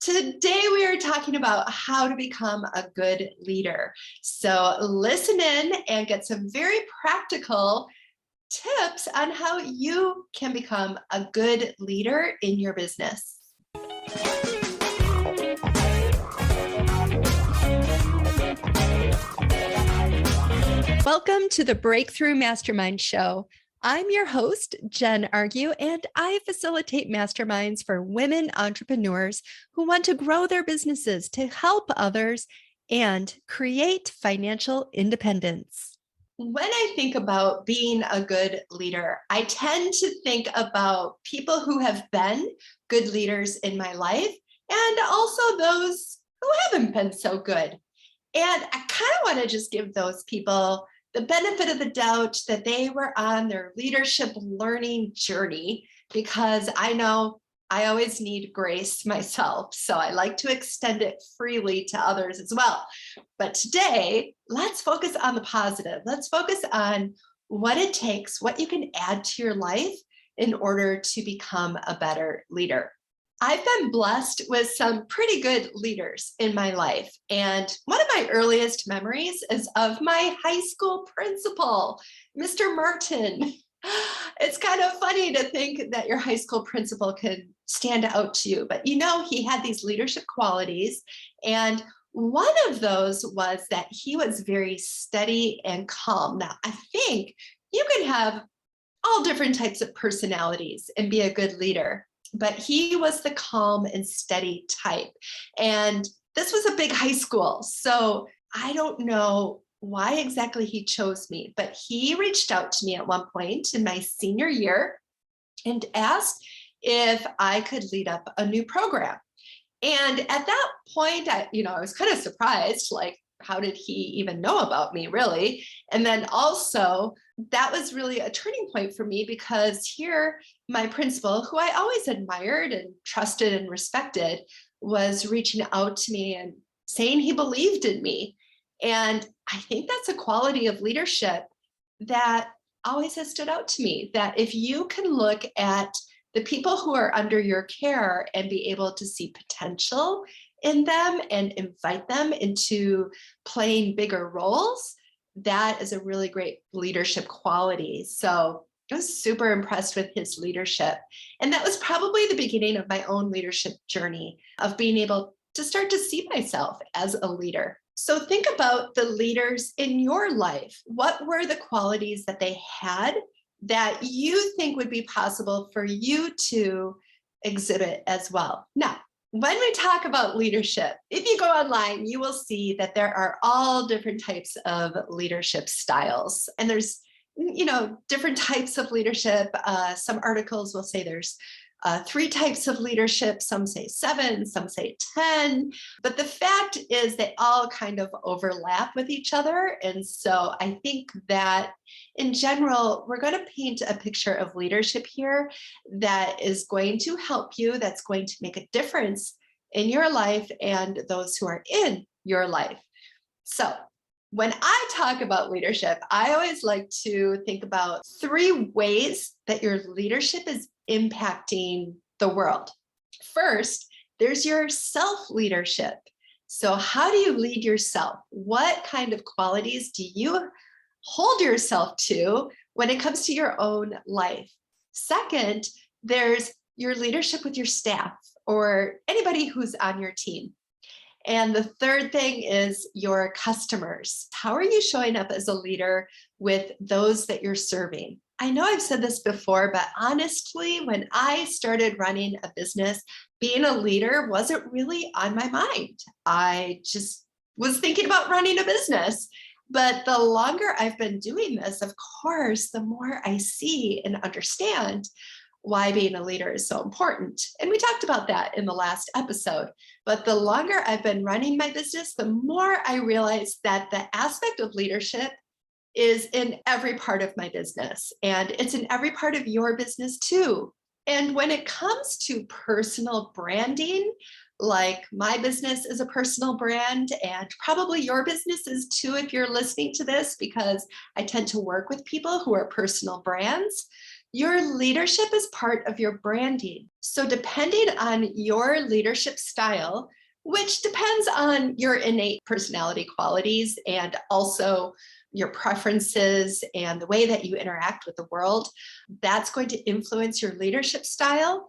Today, we are talking about how to become a good leader. So listen in and get some very practical tips on how you can become a good leader in your business. Welcome to the Breakthrough Mastermind Show. I'm your host, Jen Argue, and I facilitate masterminds for women entrepreneurs who want to grow their businesses to help others and create financial independence. When I think about being a good leader, I tend to think about people who have been good leaders in my life and also those who haven't been so good. And I kind of want to just give those people the benefit of the doubt that they were on their leadership learning journey, because I know I always need grace myself. So I like to extend it freely to others as well. But today, let's focus on the positive. Let's focus on what it takes, what you can add to your life in order to become a better leader. I've been blessed with some pretty good leaders in my life. And one of my earliest memories is of my high school principal, Mr. Martin. It's kind of funny to think that your high school principal can stand out to you, but he had these leadership qualities. And one of those was that he was very steady and calm. Now, I think you can have all different types of personalities and be a good leader, but he was the calm and steady type. And this was a big high school. So I don't know why exactly he chose me, but he reached out to me at one point in my senior year and asked if I could lead up a new program. And at that point, I was kind of surprised, like, how did he even know about me, really? And then also, that was really a turning point for me, because here, my principal, who I always admired and trusted and respected, was reaching out to me and saying he believed in me. And I think that's a quality of leadership that always has stood out to me, that if you can look at the people who are under your care and be able to see potential in them and invite them into playing bigger roles, that is a really great leadership quality. So I was super impressed with his leadership. And that was probably the beginning of my own leadership journey, of being able to start to see myself as a leader. So think about the leaders in your life. What were the qualities that they had that you think would be possible for you to exhibit as well? Now, when we talk about leadership, if you go online, you will see that there are all different types of leadership styles. And there's, different types of leadership. Some articles will say there's 3 types of leadership. Some say 7, some say 10. But the fact is they all kind of overlap with each other. And so I think that in general, we're going to paint a picture of leadership here that is going to help you, that's going to make a difference in your life and those who are in your life. So when I talk about leadership, I always like to think about 3 ways that your leadership is impacting the world. First, there's your self-leadership. So how do you lead yourself? What kind of qualities do you hold yourself to when it comes to your own life? Second, there's your leadership with your staff or anybody who's on your team. And the third thing is your customers. How are you showing up as a leader with those that you're serving? I know I've said this before, but honestly, when I started running a business, being a leader wasn't really on my mind. I just was thinking about running a business. But the longer I've been doing this, of course, the more I see and understand why being a leader is so important. And we talked about that in the last episode. But the longer I've been running my business, the more I realize that the aspect of leadership is in every part of my business. And it's in every part of your business too. And when it comes to personal branding, like my business is a personal brand, and probably your business is too if you're listening to this, because I tend to work with people who are personal brands. Your leadership is part of your branding. So, depending on your leadership style, which depends on your innate personality qualities and also your preferences and the way that you interact with the world, that's going to influence your leadership style.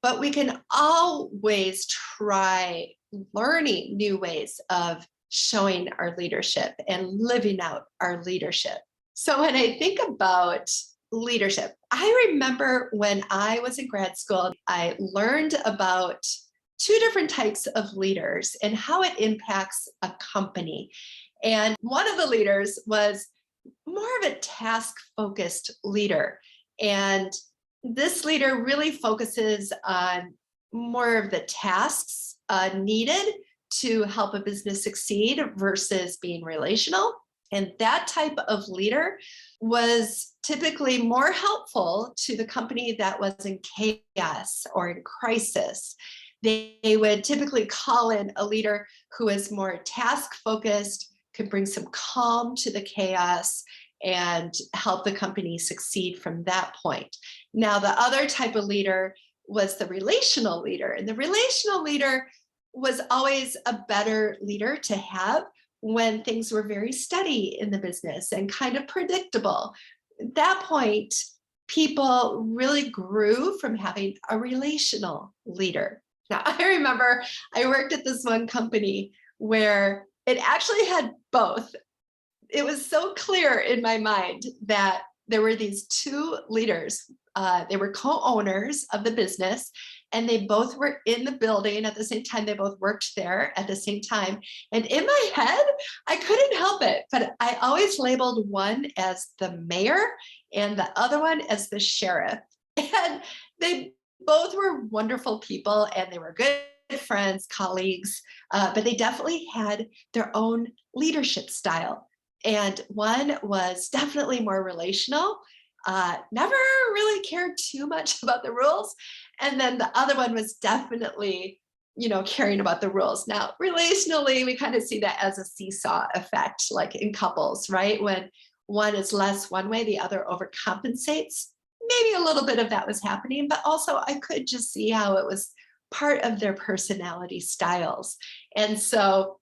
But we can always try learning new ways of showing our leadership and living out our leadership. So when I think about leadership, I remember when I was in grad school, I learned about two different types of leaders and how it impacts a company. And one of the leaders was more of a task focused leader. And this leader really focuses on more of the tasks needed to help a business succeed versus being relational. And that type of leader was typically more helpful to the company that was in chaos or in crisis. They would typically call in a leader who is more task focused, could bring some calm to the chaos and help the company succeed from that point. Now, the other type of leader was the relational leader. And the relational leader was always a better leader to have when things were very steady in the business and kind of predictable. At that point, people really grew from having a relational leader. Now, I remember I worked at this one company where it actually had both. It was so clear in my mind that there were these two leaders. They were co-owners of the business, and they both were in the building at the same time. They both worked there at the same time. And in my head, I couldn't help it, but I always labeled one as the mayor and the other one as the sheriff. And they both were wonderful people, and they were good friends, colleagues, but they definitely had their own leadership style. And one was definitely more relational, never really cared too much about the rules. And then the other one was definitely, caring about the rules. Now, relationally, we kind of see that as a seesaw effect, like in couples, right? When one is less one way, the other overcompensates. Maybe a little bit of that was happening, but also I could just see how it was part of their personality styles. And so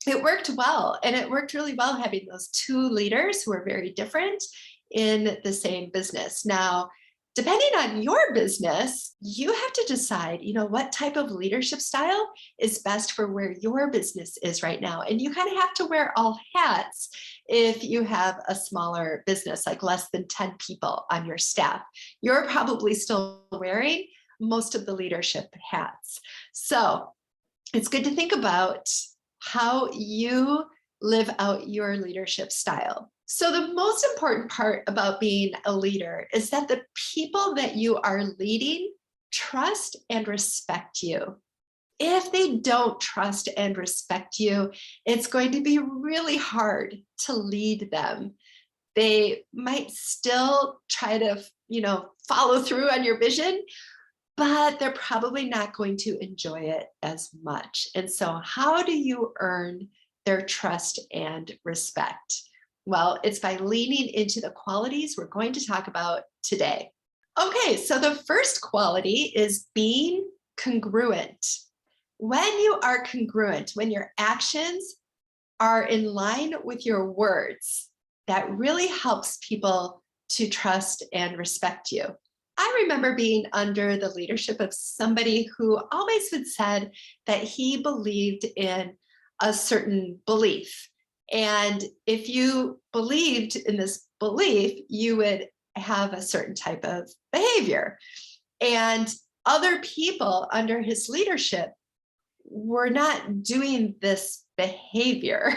it worked well. And it worked really well having those two leaders who are very different in the same business. Now, depending on your business, you have to decide, what type of leadership style is best for where your business is right now. And you kind of have to wear all hats if you have a smaller business, like less than 10 people on your staff. You're probably still wearing most of the leadership hats. So it's good to think about how you live out your leadership style. So the most important part about being a leader is that the people that you are leading trust and respect you. If they don't trust and respect you, it's going to be really hard to lead them. They might still try to, follow through on your vision, but they're probably not going to enjoy it as much. And so how do you earn their trust and respect? Well, it's by leaning into the qualities we're going to talk about today. Okay, so the first quality is being congruent. When you are congruent, when your actions are in line with your words, that really helps people to trust and respect you. I remember being under the leadership of somebody who always had said that he believed in a certain belief. And if you believed in this belief, you would have a certain type of behavior. And other people under his leadership were not doing this behavior.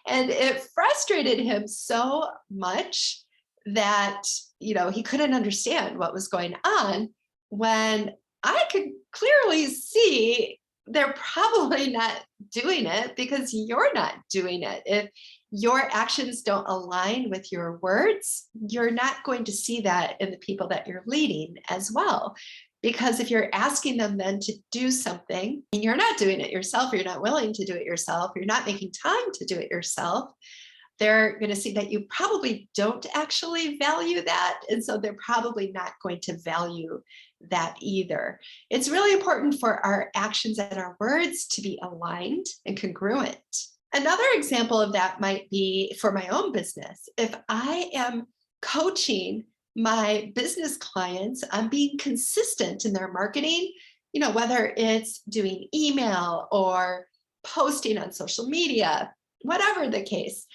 And it frustrated him so much that, he couldn't understand what was going on, when I could clearly see they're probably not doing it because you're not doing it. If your actions don't align with your words, you're not going to see that in the people that you're leading as well. Because if you're asking them then to do something and you're not doing it yourself, or you're not willing to do it yourself, you're not making time to do it yourself, they're going to see that you probably don't actually value that. And so they're probably not going to value that either. It's really important for our actions and our words to be aligned and congruent. Another example of that might be for my own business. If I am coaching my business clients on being consistent in their marketing, whether it's doing email or posting on social media, whatever the case,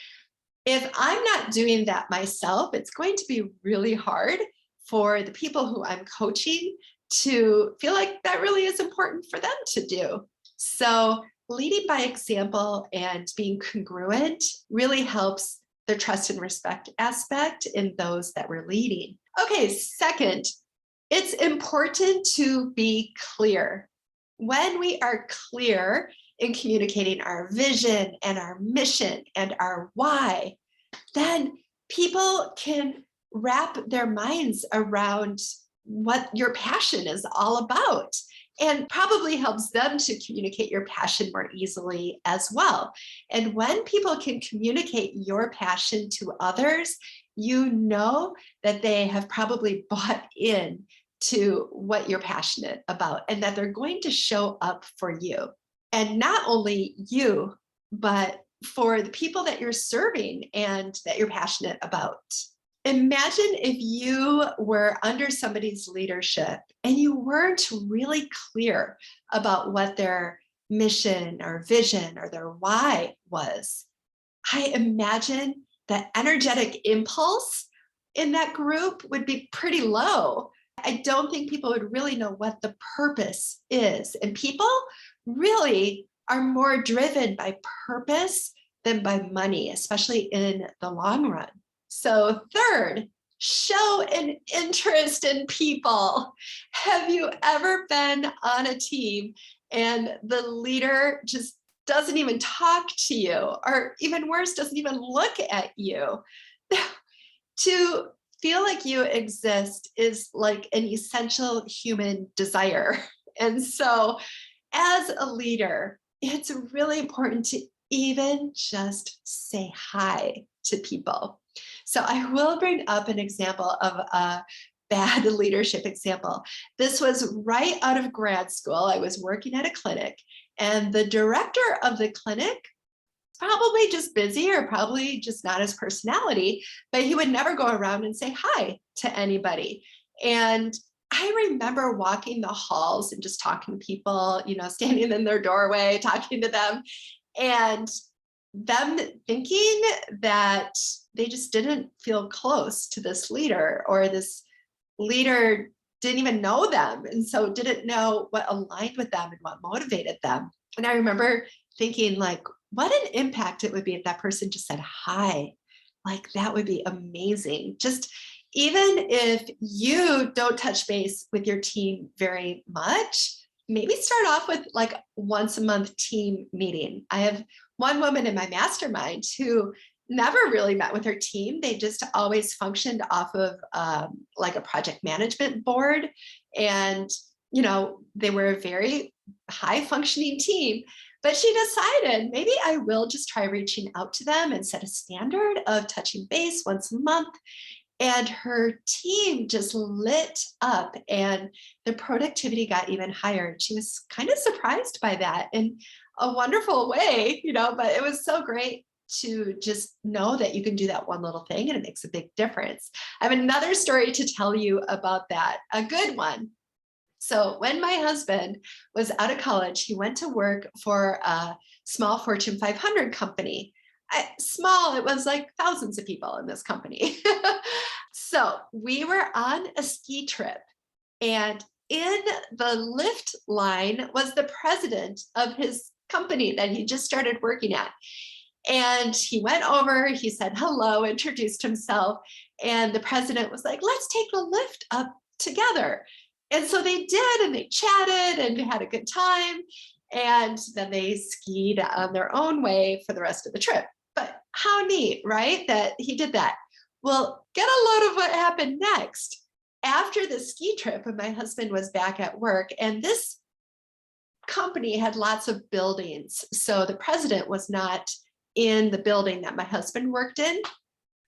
if I'm not doing that myself, it's going to be really hard for the people who I'm coaching to feel like that really is important for them to do. So leading by example and being congruent really helps the trust and respect aspect in those that we're leading. Okay, second, it's important to be clear. When we are clear in communicating our vision and our mission and our why, then people can wrap their minds around what your passion is all about, and probably helps them to communicate your passion more easily as well. And when people can communicate your passion to others, you know that they have probably bought in to what you're passionate about and that they're going to show up for you. And not only you, but for the people that you're serving and that you're passionate about. Imagine if you were under somebody's leadership and you weren't really clear about what their mission or vision or their why was. I imagine the energetic impulse in that group would be pretty low. I don't think people would really know what the purpose is. And people really are more driven by purpose than by money, especially in the long run. So third, show an interest in people. Have you ever been on a team and the leader just doesn't even talk to you, or even worse, doesn't even look at you? To feel like you exist is like an essential human desire. And so as a leader, it's really important to even just say hi to people. So I will bring up an example of a bad leadership example. This was right out of grad school. I was working at a clinic, and the director of the clinic, probably just busy or probably just not his personality, but he would never go around and say hi to anybody. And I remember walking the halls and just talking to people, standing in their doorway, talking to them, and them thinking that they just didn't feel close to this leader, or this leader didn't even know them, and so didn't know what aligned with them and what motivated them. And I remember thinking, like, what an impact it would be if that person just said hi. Like, that would be amazing. Just even if you don't touch base with your team very much, maybe start off with like once a month team meeting. I have one woman in my mastermind who never really met with her team. They just always functioned off of like a project management board. And, they were a very high functioning team. But she decided, maybe I will just try reaching out to them and set a standard of touching base once a month. And her team just lit up, and the productivity got even higher. She was kind of surprised by that in a wonderful way, but it was so great to just know that you can do that one little thing and it makes a big difference. I have another story to tell you about that, a good one. So when my husband was out of college, he went to work for a small Fortune 500 company. Small, it was like thousands of people in this company. So we were on a ski trip, and in the lift line was the president of his company that he just started working at. And he went over, he said hello, introduced himself, and the president was like, let's take the lift up together. And so they did, and they chatted and had a good time. And then they skied on their own way for the rest of the trip. But how neat, right? That he did that. Well, get a load of what happened next. After the ski trip, when my husband was back at work, and this company had lots of buildings, so the president was not in the building that my husband worked in,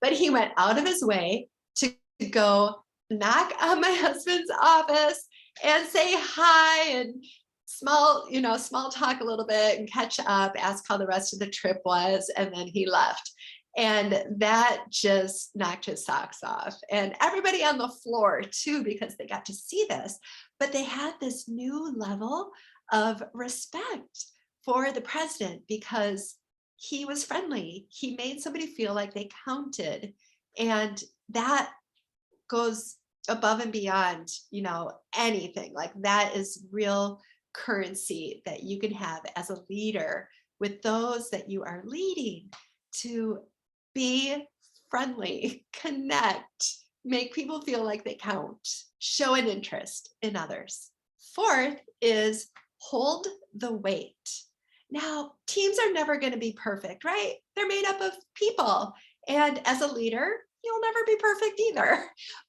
but he went out of his way to go knock on my husband's office and say hi and small talk a little bit and catch up, ask how the rest of the trip was, and then he left. And that just knocked his socks off. And everybody on the floor too, because they got to see this, but they had this new level of respect for the president because he was friendly. He made somebody feel like they counted. And that goes above and beyond, anything. Like that is real currency that you can have as a leader with those that you are leading, to be friendly, connect, make people feel like they count, show an interest in others. Fourth is hold the weight. Now, teams are never going to be perfect, right? They're made up of people. And as a leader, you'll never be perfect either,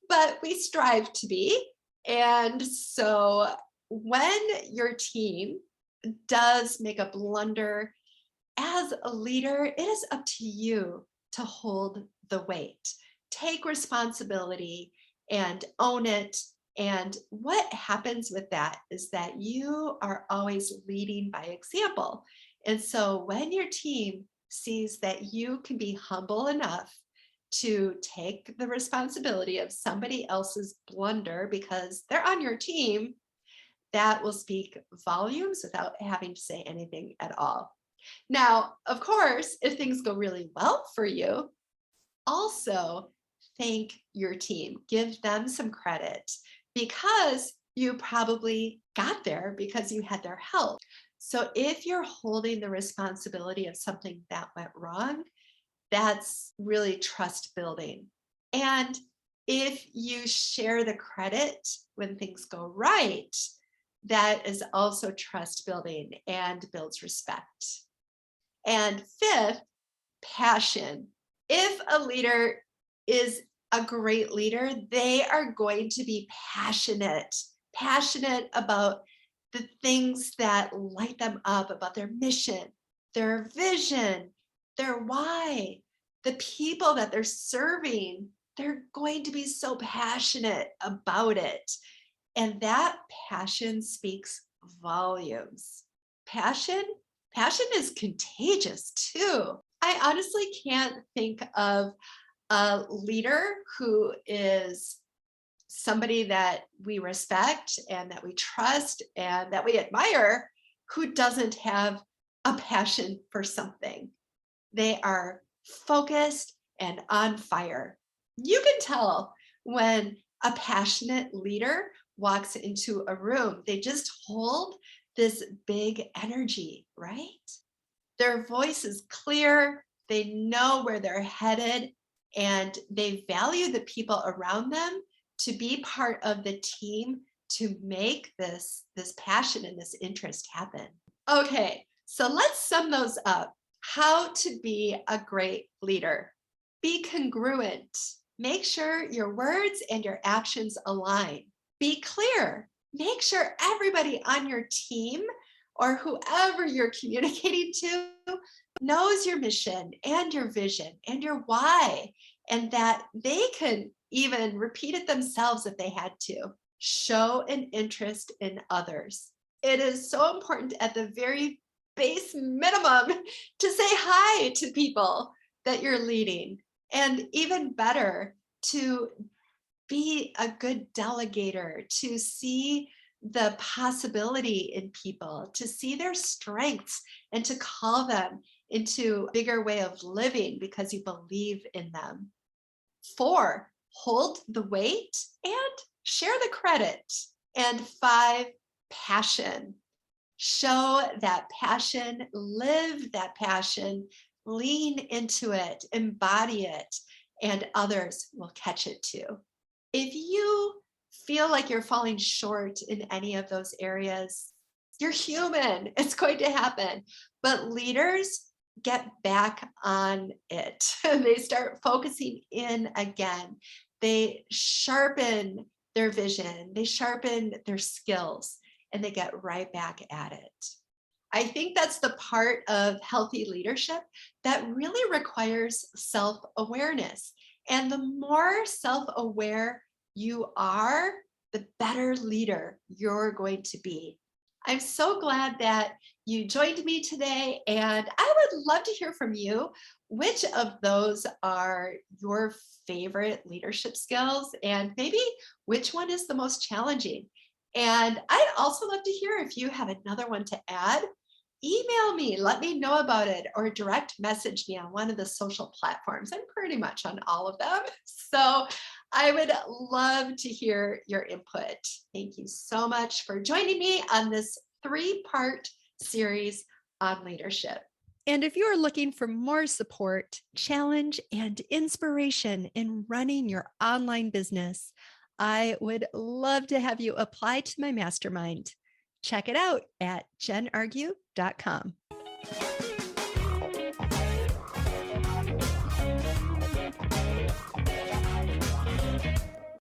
but we strive to be. And so when your team does make a blunder, as a leader, it is up to you to hold the weight. Take responsibility and own it. And what happens with that is that you are always leading by example. And so when your team sees that you can be humble enough to take the responsibility of somebody else's blunder because they're on your team, that will speak volumes without having to say anything at all. Now, of course, if things go really well for you, also thank your team, give them some credit because you probably got there because you had their help. So if you're holding the responsibility of something that went wrong, that's really trust building. And if you share the credit when things go right, that is also trust building and builds respect. And fifth, passion. If a leader is a great leader, they are going to be passionate about the things that light them up, about their mission, their vision, their why, the people that they're serving. They're going to be so passionate about it. And that passion speaks volumes. Passion is contagious too. I honestly can't think of a leader who is somebody that we respect and that we trust and that we admire who doesn't have a passion for something. They are focused and on fire. You can tell when a passionate leader walks into a room. They just hold this big energy, right? Their voice is clear. They know where they're headed, and they value the people around them to be part of the team to make this passion and this interest happen. Okay, so let's sum those up. How to be a great leader. Be congruent. Make sure your words and your actions align. Be clear. Make sure everybody on your team or whoever you're communicating to knows your mission and your vision and your why, and that they can even repeat it themselves if they had to. Show an interest in others. It is so important at the very base minimum to say hi to people that you're leading, and even better, to be a good delegator, to see the possibility in people, to see their strengths and to call them into a bigger way of living because you believe in them. 4, hold the weight and share the credit. And 5, passion. Show that passion, live that passion, lean into it, embody it, and others will catch it too. If you feel like you're falling short in any of those areas, you're human. It's going to happen. But leaders get back on it. They start focusing in again. They sharpen their vision. They sharpen their skills, and they get right back at it. I think that's the part of healthy leadership that really requires self awareness. And the more self aware you are, the better leader you're going to be. I'm so glad that you joined me today, and I would love to hear from you. Which of those are your favorite leadership skills, and maybe which one is the most challenging? And I'd also love to hear if you have another one to add. Email me, let me know about it, or direct message me on one of the social platforms. I'm pretty much on all of them. So I would love to hear your input. Thank you so much for joining me on this 3-part series on leadership. And if you are looking for more support, challenge, and inspiration in running your online business, I would love to have you apply to my mastermind. Check it out at jenargue.com.